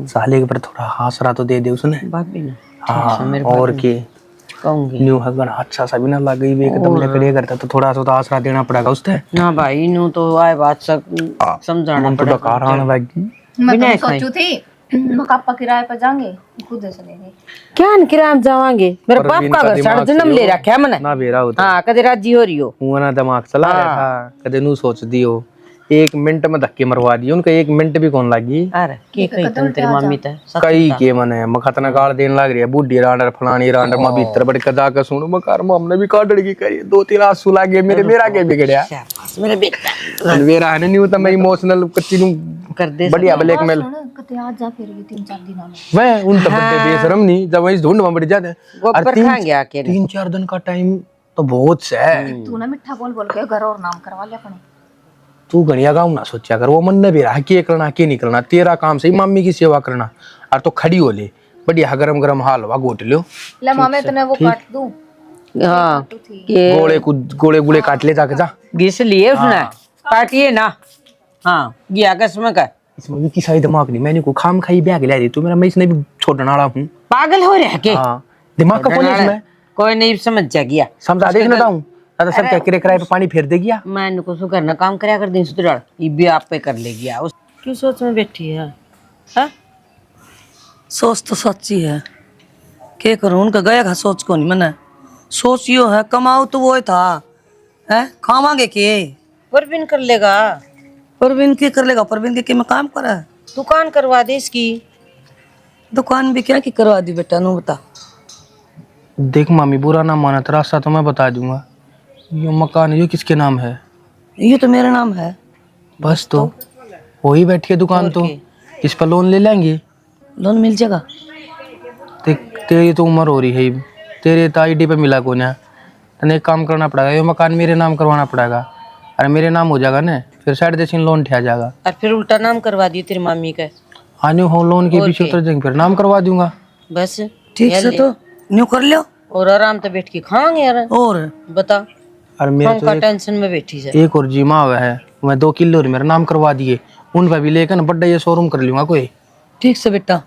साले के पर थोड़ा हासरा तो दे दे उसने। भाभी ना हाँ और के कहूंगी न्यू हगन अच्छा सा भी ना लग गई एकदम लकड़े करता तो थोड़ा सा आसरा देना पड़ेगा उससे ना भाई नू तो आए बात सब समझाना तो कारण लगी। मैं तो सोचू थी मकापा किराए पर जाएंगे खुद से लेंगे। क्या किराए में जावांगे मेरे बाप का घर साढ़े जन्म ले रखा है मैंने ना बेरा होता हाँ कदे राजी हो रही हो हुआ ना दिमाग चला रहा था कदे नू सोच दियो 1 मिनट में धक्के मरवा दिए उनका 1 मिनट भी कौन लगी। अरे के कही तुम तेरी मम्मी ते कई के मन है मखतना गाल देने लग रही है बुढ़ी रांडर फलानी रांडर मां भीतर बड़ के जाकर सुनो मकार हमने भी काट लगी करी 2-3 आंसू लागे मेरा के बिगड़या मेरे बेटा मेरा है नहीं होता मैं इमोशनल कच्ची नू कर दे बढ़िया ब्लैकमेल कते आज जा फिर 3-4 दिनों में वह उन तब बड़े बेशरम नहीं जब वही ढूंढ में बढ़ जाते गोबर खाएंगे आके 3-4 दिन का टाइम तो बहुत है। तू ना मिठा बोल बोल के घर और नाम करवा ले अपने। तू गणिया गाँव ना सोचा कर वो मन ने भी रहा के करना के नहीं करना तेरा काम सही मम्मी की सेवा करना और तो खड़ी हो ले बढ़िया गरम गरम हलवा गोट लो ले मामे तने वो काट दूं। हाँ के गोले गोले काट ले जाके जा घिस लिए उसने काटिए ना हाँ गया कसम का इसमें भी किसी दिमाग नहीं मैंने को खाम खाई बैग ले दी तू मेरा मैं इसने भी छोड़ने वाला हूँ पागल हो रहा के हाँ दिमाग का कौन है इसमें कोई नहीं समझ जा गया समझा देखना दाऊं तो सब क्या किराए पे पानी फेर दे गया मैं इनको सु करना काम करया कर दिन सुधर ये भी आप पे कर ले गया उस क्यों सोच में बैठी है हाँ सोच तो सच्ची है क्या करूं उनका गया का सोच को नहीं मैंने सोच यो है कमाओ तो वो था है खावांगे के परवीन कर लेगा परवीन के कर लेगा परवीन के मैं काम करा है दुकान करवा दे इसकी दुकान भी क्या की करवा दी बेटा नु बता। देख मामी बुरा ना माना तो रास्ता तो मैं बता दूंगा ये मकान ये किसके नाम है ये तो मेरा नाम है बस तो वही बैठी है दुकान तो इस पर लोन ले लेंगे लोन मिल जाएगा तेरी तो उम्र हो रही है तेरे तो आईडी पे मिला को ना तने एक काम करना पड़ेगा ये मकान मेरे नाम करवाना पड़ेगा अरे मेरे नाम हो जाएगा ना फिर साइड देसी लोन ठा जाएगा और फिर उल्टा नाम करवा दिए तेरी मम्मी का हाँ न्यू होम लोन के पीछे उतर जाएंगे फिर नाम करवा दूंगा बस ठीक से तो न्यू कर लियो और आराम से बैठ के खाएंगे यार और बता और मेरे हम का टेंशन में बैठी जाए एक और जीमा हुआ है मैं 2 किलो और मेरा नाम करवा दिए उन पर भी लेकर ना बड़ा ये शोरूम कर लूंगा कोई ठीक से बेटा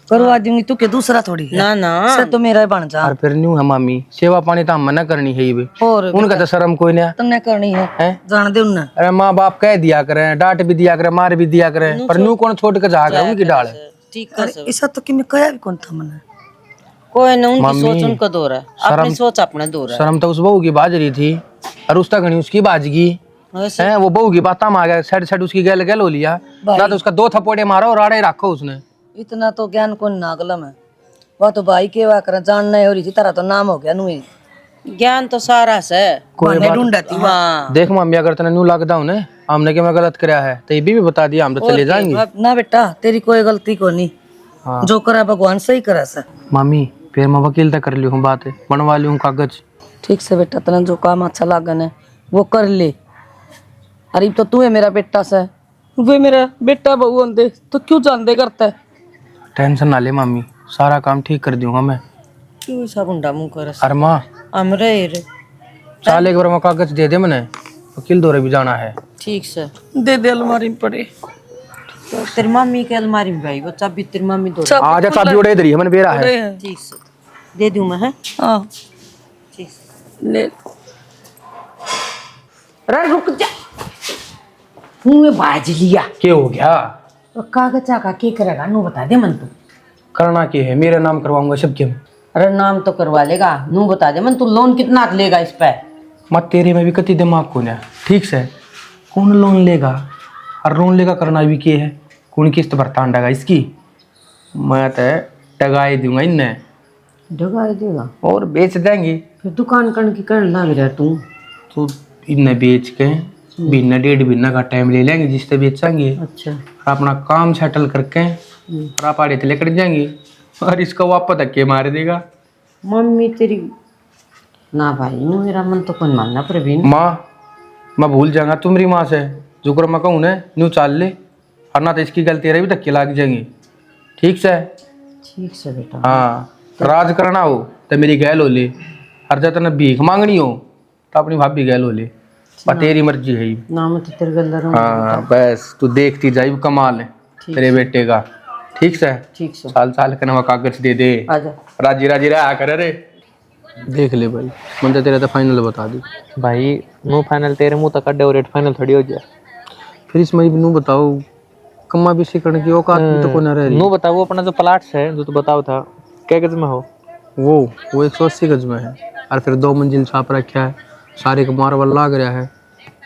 करवा दूंगी तू के दूसरा थोड़ी है ना ना से तो मेरा ही बन जा और फिर न्यू है मामी सेवा पानी तो हम मना करनी है ये और उनका तो शर्म कोई नहीं तन्ने करनी है जान दे उन्ने अरे माँ बाप कह दिया करें डांट भी दिया करें मार भी दिया करें पर न्यू कौन छोड़ कर जाकर उनकी डाल है ठीक है ऐसा तो कि मैं कया भी कौन था मैंने कोई ना उनकी सोच उनको दो रहा अपनी सोच अपने दो रहा शर्म तो उस बहू की बाज रही थी और उस तक उसकी बाजगी है वो बहू की बात आ गया साइड साइड उसकी गैल गैल हो लिया ना तो उसका 2 थप्पड़े मारो और राड़े रखो उसने इतना तो ज्ञान कौन नागलम है वह तो भाई के वा कर जानना हो रही थी तारा तो नाम हो गया नु ज्ञान तो सारा से कोई ढूंढती हाँ देख मम्मी अगर तने न्यू लगता हूँ ना हमने क्या मैं गलत कराया है तो ये भी बता दिया हम तो चले जाएंगे ना बेटा तेरी कोई गलती को नहीं जो करा भगवान सही करा सा मम्मी फिर मैं वकील तक कर ली हूँ बात बनवा ली हूँ कागज ठीक से बेटा तने जो काम अच्छा लागन है वो कर ले अरे तो तू है मेरा बेटा सा वे मेरा बेटा बहू होंदे तो क्यों जानदे करता है टेंशन ना ले मम्मी सारा काम ठीक कर दूंगा मैं क्यों ऐसा गुंडा मुंह कर अरे माँ हमरे रे चाल एक बार मैं कागज दे दे मैंने, वकील दौरे भी जाना है। ठीक से दे दे अलमारी में पड़े। तेरी मम्मी के अलमारी में भाई वो चाबी तेरी मम्मी दो। आजा चाबी उड़े इधर ही है, मैंने बेरा है। ठीक से दे दूं मैं, है? हाँ ठीक से ले। अरे रुक जा, मुंह बाज लिया। क्या हो गया? तो कागजा का के करेगा नू बता दे मन तू। करना क्या है, मेरा नाम करवाऊंगा सबके। अरे नाम तो करवा लेगा, नू बता दे मन तू लोन कितना लेगा इस पे। मत तेरे में भी कति दिमाग कौन है, ठीक से? कौन लोन लेगा और लोन लेगा करना भी क्या है? कौन किस्त भरता डगा इसकी? मैं तो टगाई दूंगा इन्हें। डगा देगा और बेच देंगे। फिर दुकान करने की करने लग रहा तू। तो इन्हें बेच के महीना 1.5 महीना का टाइम ले लेंगे जिससे बेचेंगे, अच्छा और अपना काम सेटल करके और आप आड़े लेकर जाएंगे, और इसका वापस धक्के मार देगा। मम्मी तेरी ना भाई नू मेरा मन तो कौन मानना प्रवीण। माँ मैं भूल जाऊंगा तुम्हारी माँ से, जो कर मैं कहूँ ना न्यू चाल ले, और ना तो इसकी गलती रही भी धक्के लग जाएंगे, ठीक से? ठीक से बेटा। हाँ राज करना हो तो मेरी गैल हो ले, और जब तक भीख मांगनी हो तो अपनी भाभी गैल हो ले, पर तेरी मर्जी है ही। ना मैं तो तेरे गल्ला रहूं। हाँ बस तू देखती जाई, कमाल है तेरे बेटे का, ठीक से? ठीक से साल साल का नवा कागज दे दे, आजा। राजी राजी रहा कर रे। देख ले भाई, मुझे तेरा तो फाइनल बता दी भाई। नो फाइनल तेरे मुंह तक अड्डे और रेट फाइनल थोड़ी हो जाए। फिर इसमें नू बताओ कम्मा भी सीखने की औकात भी तो कोई ना रह रही। नो बताओ, वो अपना जो प्लाट्स है जो तू बताओ था, क्या गज में हो? वो 180 गज में है, और फिर 2 मंजिल छाप रखा है, सारे का मार्बल लाग रहा है,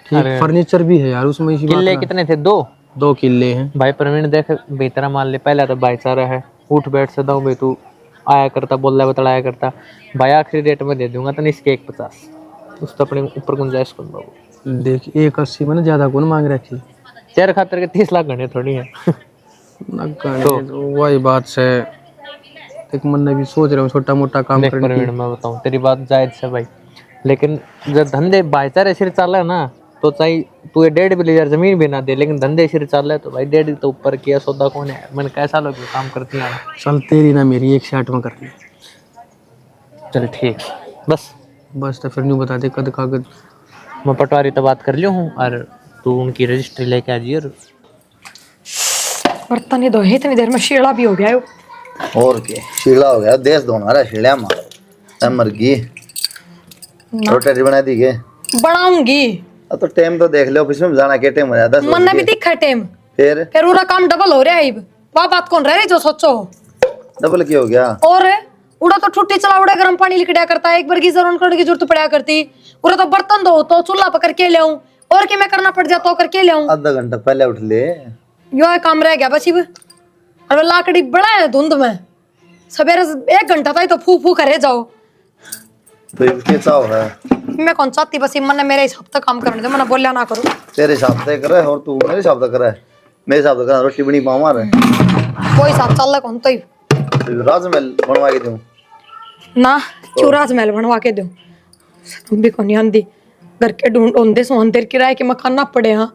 ठीक, फर्नीचर भी है यार उसमें। इसी किले बात कितने थे? 2 किले हैं भाई। प्रवीण देख बेहतरा मान ले, पहला तो भाईचारा है, उठ बैठ से दाऊ भाई, तू आया करता, बोल रहा बतलाया करता भाई। आखिरी रेट में दे दूंगा तो इसके 150, उस तो अपने ऊपर गुंजाइश कर बाबू। देख 180 में ना ज्यादा कौन मांग रखी, तेरे खातर के 30 लाख घने थोड़ी है। तो वही बात से एक मन ने भी सोच रहा हूँ छोटा मोटा काम देख करने की। प्रवीण मैं बताऊँ, तेरी बात जायज है भाई, लेकिन जब धंधे भाईचारे सिर चल रहा है ना, तो चाहे तू 1.5 बिलियन जमीन भी ना दे, लेकिन धंधे सिर चल रहा है तो भाई 1.5 तो ऊपर किया सौदा कौन है? मैंने कैसा लोग काम करती है। चल तेरी ना मेरी 160 में कर ली। चल ठीक, बस बस तो फिर नहीं बता दे कद कागज। मैं पटवारी तो बात कर लियो हूँ, और तू उनकी रजिस्ट्री लेके आ जी। और बर्तन ही धो है, इतनी देर में शीला भी हो गया है। और क्या शीला हो गया, देश धोना रहा शीला मार मर गई। रोटी बना दी के बनाऊंगी। अब तो टाइम तो देख लो, ऑफिस में जाना के टाइम हो रहा है 10 मन ने भी दिखा टाइम, फिर पूरा काम डबल हो रहा है। वह बात कौन रह रही जो सोचो। डबल क्या हो गया? और उड़ा तो ठुट्टी चला, उड़ा गर्म पानी लिकड़ा करता है, एक बार गीजर ऑन करने की जरूरत पड़ा करती। उड़ा तो बर्तन धो तो चूल्हा पकड़ के ले आऊं, और क्या मैं करना पड़ जाता करके ले आऊं। आधा घंटा पहले उठ ले, यो काम रह गया बस। और लाकड़ी बड़ा है धुंध में, सवेरे 1 घंटा था तो फू फू करे जाओ। तो ये कैसा हो रहा है? मैं कौन चाहती, बस मन ने मेरे हिसाब से काम करने दे, मैंने बोलिया ना करो। तेरे हिसाब से कर रहा है और तू मेरे हिसाब से कर रहा है। मेरे हिसाब से कर रोटी बनी पाऊँ मार कोई हिसाब चल रहा कौन तो राजमहल बनवा के दूं ना, क्यों राजमहल बनवा के दूं? तुम भी कौन आंदी घर के ढूंढे सोन देर किराए के मकान ना पड़े। हाँ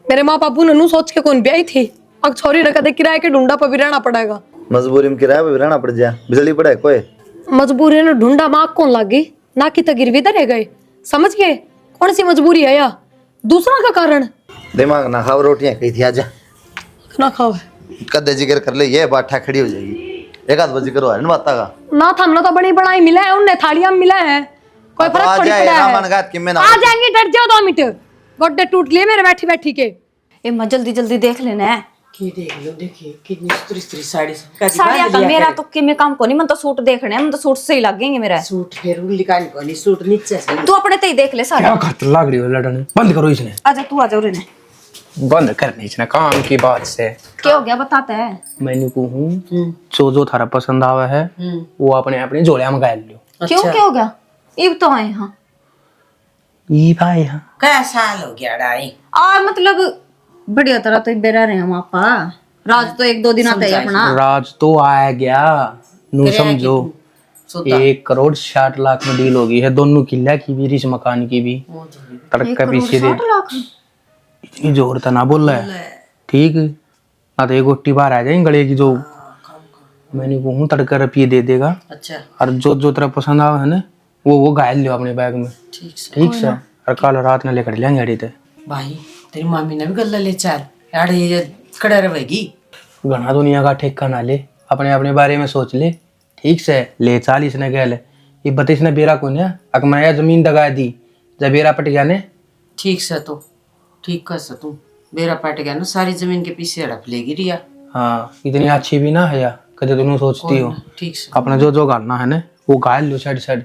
मेरे माँ बापू ने सोच के कौन ब्याही थी, अब छोरी ने कदे किराए के ढूंढा पर भी रहना पड़ेगा। मजबूरी में किराया पे भी रहना पड़ जाए, बिजली पड़े कोई मजबूरी ने ढूंढा माँ कौन लगी ना की तो गिरवी रह गए। समझ गए कौन सी मजबूरी है या दूसरा का कारण? दिमाग ना खाओ, रोटियां कही थी आजा ना खाओ, कदे जिक्र कर ले, ये बात खड़ी हो जाएगी। एक आध बजे करो है ना बात का ना था, हमने तो बड़ी बड़ाई मिला है, उन्हें थालियां मिला है, कोई अब फर्क आ थोड़ी जाए, पड़ा रामन है। गात कि मैं ना आ जाएंगे, डर जाओ 2 मिनट, गोड्डे टूट लिए मेरे बैठी बैठी के। ए मैं जल्दी जल्दी देख लेना है। की देख लो, देखिए कितनी सुतरी साड़ी साड़ियाँ का मेरा तो कि मैं काम को नहीं, मन तो सूट देखने हैं, मन तो सूट सही लगेंगे मेरा। सूट फिर लिकान को नहीं, सूट नीचे से। तू अपने ते ही देख ले सारा। क्या खत लाग रही हो लड़ने, बंद करो इसने, आजा तू आजा रे। बंद करनी इसने काम की बात से। क्या हो गया बताता है? मैंने कहूँ जो थारा पसंद आवा है वो अपने अपने झोलिया में गाल लियो। क्यों क्या हो गया? इब तो आए हाँ ई भाई यहाँ क्या साल हो गया डाई? आ मतलब बढ़िया तरह तो बेरा रहे हम आपा। राज तो 1-2 दिन आता है अपना। राज तो आ गया नू, समझो 1,60,60,00,000 में डील होगी है, दोनों किला की भी इस मकान की भी। तड़का पीछे दे 1,60 लाख इतनी जोर तो ना बोल रहा है, ठीक ना तो एक गोटी बाहर आ जाएंगे गले की जो मैंने कहूँ तड़का रुपये दे देगा। अच्छा और जो जो तेरा पसंद आवा है ना वो घायल लियो अपने बैग में। ठीक से और कल रात में लेकर लेंगे अड़ी थे। भाई तेरी मामी ने भी गल्ला ले चल यार, ये खड़ा रहेगी। घना दुनिया का ठेका ना ले, अपने अपने बारे में सोच ले। ठीक से ले 40 ने गए ये 32 ने बेरा को ने अकमाया जमीन दगा दी जब बेरा पट गया ने। ठीक से तो ठीक कर सा तू, बेरा पट गया ना सारी जमीन के पीछे हड़प लेगी रिया। हाँ इतनी अच्छी भी ना है या कदे तुम सोचती हो। ठीक से अपना जो जो गालना है ना वो गाल लो साइड साइड।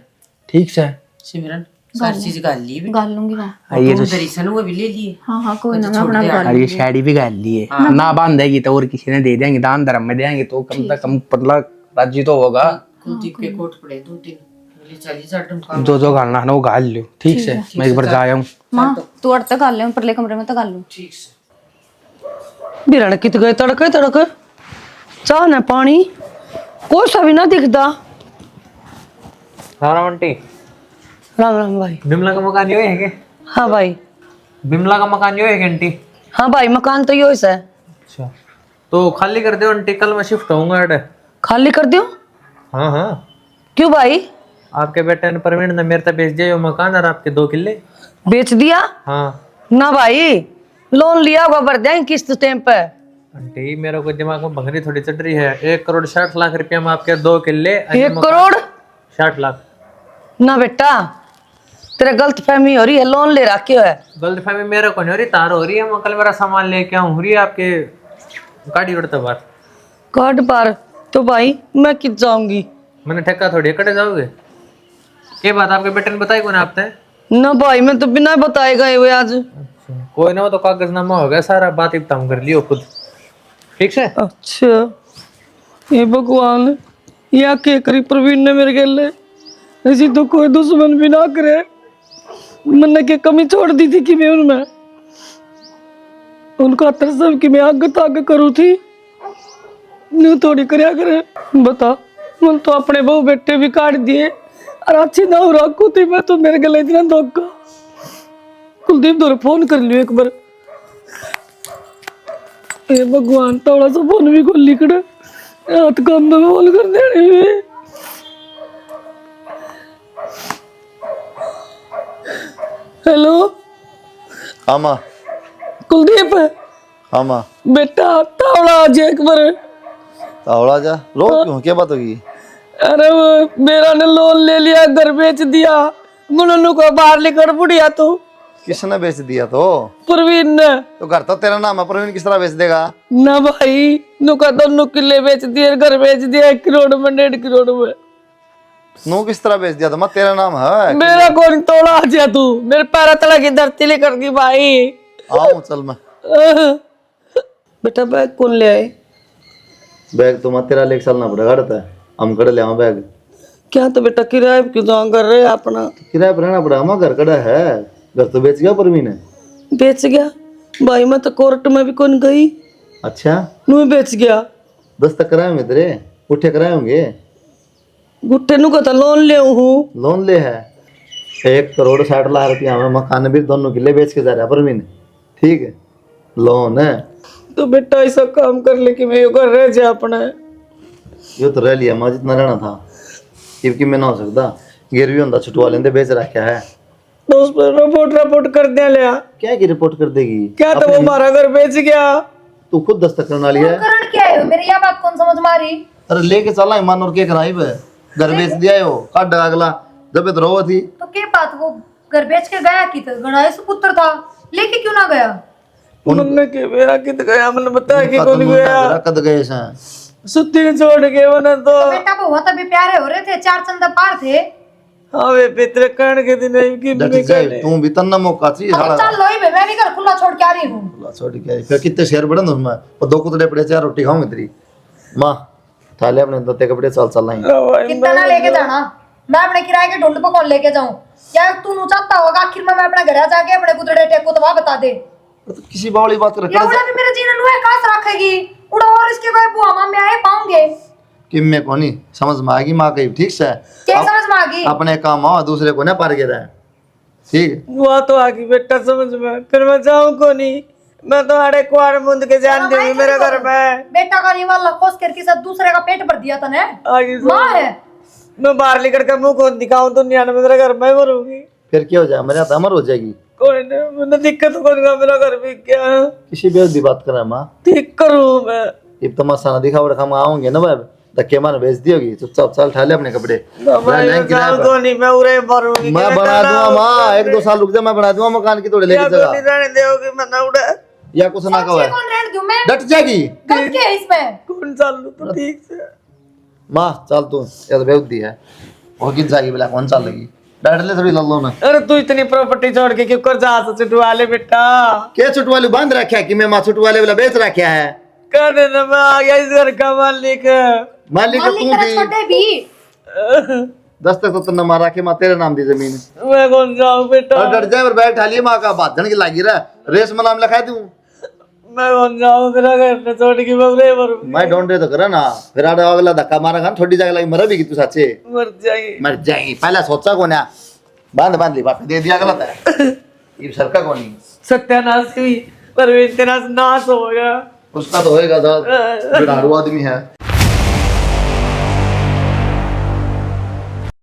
ठीक से सिमरन सारी चीज गाल ली भी। गाल लूंगी मैं। ये तो दरीसन वो भी ले लिए। हाँ हाँ कोई ना, मैं अपना गाल ये शायरी भी गाल ली है ना बांधेगी तो और किसी ने दे देंगे दान धर्म में देंगे तो कम से कम 15 राज्य तो होगा। कुलदीप के कोट पड़े 2-3 ले 40,000 का। जो जो गालना है ना वो गाल लो। ठीक से मैं एक बार जा आया हूँ। माँ तू अड़ तक गाल ले, परले कमरे में तो गाल लूं। ठीक से बिरण कित गए तड़के तड़के चाह न पानी कोई सा भी ना दिखता। राम आंटी, राम राम भाई। बिमला का मकान यो है क्या? हाँ भाई। बिमला का मकान यो है क्या आंटी? हाँ भाई मकान तो यो है। अच्छा तो खाली कर दो आंटी, कल मैं शिफ्ट होऊंगा अटे। खाली कर दियो। हाँ हाँ, क्यों भाई? आपके बेटे ने प्रवीण ने मेरे तक बेच दिया यो मकान और आपके 2 किले। बेच दिया? हाँ ना भाई, लोन लिया होगा भर देंगे किस्त टाइम पे। आंटी मेरे को दिमाग में भंगरी थोड़ी चढ़ रही है। 1 करोड़ 60 लाख रुपया में आपके 2 किले। 1 करोड़ 60 लाख? ना बेटा, तेरा गलत फहमी हो रही है, लोन ले रखे है। गलतफहमी मेरे को नहीं हो रही, तार हो रही है। मैं कल मेरा सामान लेके आऊँ, हो रही है आपके गाड़ी उड़ता बार। कार्ड पर तो भाई मैं कित जाऊंगी। मैंने ठेका थोड़ी कटे जाओगे। ये बात आपके बेटे ने बताई कौन आपने? ना भाई मैं तो बिना बताए गए हुए आज। कोई ना, वो तो कागजनामा हो गया सारा, बात ही काम कर लियो खुद। ठीक से? अच्छा ये भगवान, या के करी प्रवीण ने मेरे गले ऐसी तो कोई दुश्मन भी ना करे। मैंने क्या कमी छोड़ दी थी कि मैं उनमें उनका तरसम कि मैं आगे ताग करूँ थी, न्यू थोड़ी करया करे। बता, मन तो अपने बहू बेटे भी काट दिए और अच्छी ना रखू थी मैं, तो मेरे गले इतना धोखा। कुलदीप दो फोन कर लियो एक बार। हे भगवान, थोड़ा सा फोन भी खोल लिखड़ा हाथ काम में बोल कर देने में। हेलो हाँ माँ। कुलदीप। हाँ माँ। बेटा तावड़ा आज एक बार। तावड़ा जा रो क्यों, क्या बात होगी? अरे वो मेरा ने लोन ले लिया, घर बेच दिया, मुन्नू को बाहर लेकर बुढ़िया। तू किसने बेच दिया? तो प्रवीण ने। तो घर तो तेरा नाम है, प्रवीण किस तरह बेच देगा? ना भाई, नुका दोनों किले बेच दिए, घर बेच दिया 1 करोड़ में 1.5 करोड़ में। नू किस तरह बेच दिया? तो मत तेरा नाम है। मेरा कौन तोड़ा आ जा तू, मेरे पैरा तला की धरती लेकर दी भाई। आओ चल मैं। बेटा बैग कौन ले आए? बैग तो मत तेरा लेके चलना पड़ेगा, रहता है हम कर ले बैग। क्या तो बेटा किराए पे क्यों कर रहे अपना? किराए पर रहना पड़ा, हमारा घर कड़ा है। घर तो बेच गया प्रवीण ने। बेच गया भाई, मैं तो कोर्ट में भी कौन गई। अच्छा नू बेच गया। 10 तक कराए होंगे तेरे, उठे कराए होंगे। गुट्टे नु को तो लोन ले हूँ। लोन ले है 1 करोड़ 60 लाख रुपया में मकान भी दोनों किले बेच के जा रहा है प्रवीण। ठीक है, लोन है तो बेटा ऐसा काम कर ले कि मैं यो कर रह जा अपना। यो तो रह लिया मैं जितना रहना था, कि मैं ना हो सकता। गिरवी होता छुटवा लेंदे, बेच रखा है। तो उस पर रिपोर्ट कर दे लिया। क्या की रिपोर्ट कर देगी? क्या तो वो हमारा घर बेच गया। तू खुद दस्तक करने वाली है। करण क्या है मेरी यह बात कौन समझ मारी? अरे लेके चला ईमान और क्या कराई बे? घर बेच दिया हो, काट डगा अगला जब तो रो थी। तो क्या बात, वो घर बेच के गया कि गणाए सुपुत्र था, लेके क्यों ना गया? उन्होंने के मेरा कित गया, मैंने बताया कि कौन मेरा गया। कद गए से सुत्ती ने छोड़ के मैंने तो। बेटा वो तभी प्यारे हो रहे थे, 4 चंदा पार थे। हाँ वे पितरे कण के दिन की डट जाए तू भी तन्ना मौका थी अब चल लो ही बे, मैं भी घर खुला छोड़ के आ रही हूँ। खुला छोड़ के आई। फिर कितने शेर बड़े उसमें, और 2 कुतरे पड़े 4 रोटी खाऊंगी तेरी माँ। थाले अपने दत्ते कपड़े चल लाएंगे। कितना ना लेके जाना, मैं अपने किराए के ढूंढ पे कौन लेके जाऊं? क्या तू नु चाहता होगा आखिर में मैं अपने घर जाके अपने कुतरे टेको तो वहां बता दे। तो किसी बावली बात कर ये उड़ा भी मेरे जीवन नु है कास रखेगी, उड़ा और इसके कोई बुआ मां में आए पाऊंगे कि मैं कोनी समझ में आएगी माँ कही। ठीक से क्या समझ में आ गई? अपने काम आओ, दूसरे को ना पार गिरा है। ठीक वो तो आ गई बेटा समझ में, फिर मैं जाऊं को नहीं। मैं तो अरे कुआर मुंद के जान दे मेरे घर में। बेटा का निवाला खोस करके सब दूसरे का पेट भर दिया तने। आगे मां है मैं बाहर निकल कर मुंह कौन दिखाऊं, दुनिया में मेरे घर में मरूंगी। फिर क्या हो जाएगा, मेरे हाथ अमर हो जाएगी। कोई नहीं, मुझे दिक्कत कौन का, मेरा घर भी क्या है। किसी बेवदी बात कर रहा है माँ, ठीक करूं मैं। ये तमाशा ना दिखाओ, रखा हम आओगे ना भाई धक्के मार भेज दी होगी। चुपचाप चल उठा ले अपने कपड़े। तो नहीं, मैं उरे मरूंगी। मैं बना दूंगा माँ, 1-2 साल रुक जा, मैं बना दूंगा मकान की थोड़ी लेके जगह। रहने दोगे मैं ना उड़े। या कुछ ना कहो, कौन रहने दूं मैं? डट जाएगी गलत क्या है इसमें? कौन चालू तो ठीक से। माँ चल तू, ये तो बेवदी है, वो किन जाएगी बिला कौन चल लगी, डट ले थोड़ी लल्लो ना। अरे तू इतनी प्रॉपर्टी छोड़ के क्यों कर जा छुटवा ले बेटा। क्या छुटवालू बांध रखा है कि मैं माँ छुटवाले वाला बेच रखा है। कहने ना मैं आ गया इस घर का मालिक। मालिक तो तू भी छोटे भी 10 तक तो तुमने मारा के माँ तेरे नाम दी जमीन। मैं कौन जाऊं बेटा। और डट जाए और बैठ ठाली माँ का बाधन की लागी रहा, रेस में नाम लिखा दूं। मैं कौन जाऊं, मेरा घर न छोड़ के मैं उरे मरूंगी। मैं ढूंढ रहे तो करा ना, फिर आड़ा अगला धक्का मारा खान थोड़ी जगह लगी मरा भी की तू सच्चे मर जाएगी। मर जाएगी। पहला सोचा कौन है, बांध ली बाप दे दिया गलत है। ये सरका कौन है, सत्यानाश हुई पर तेरा नाश हो गया। उसका तो होएगा, बिगाड़ू आदमी है।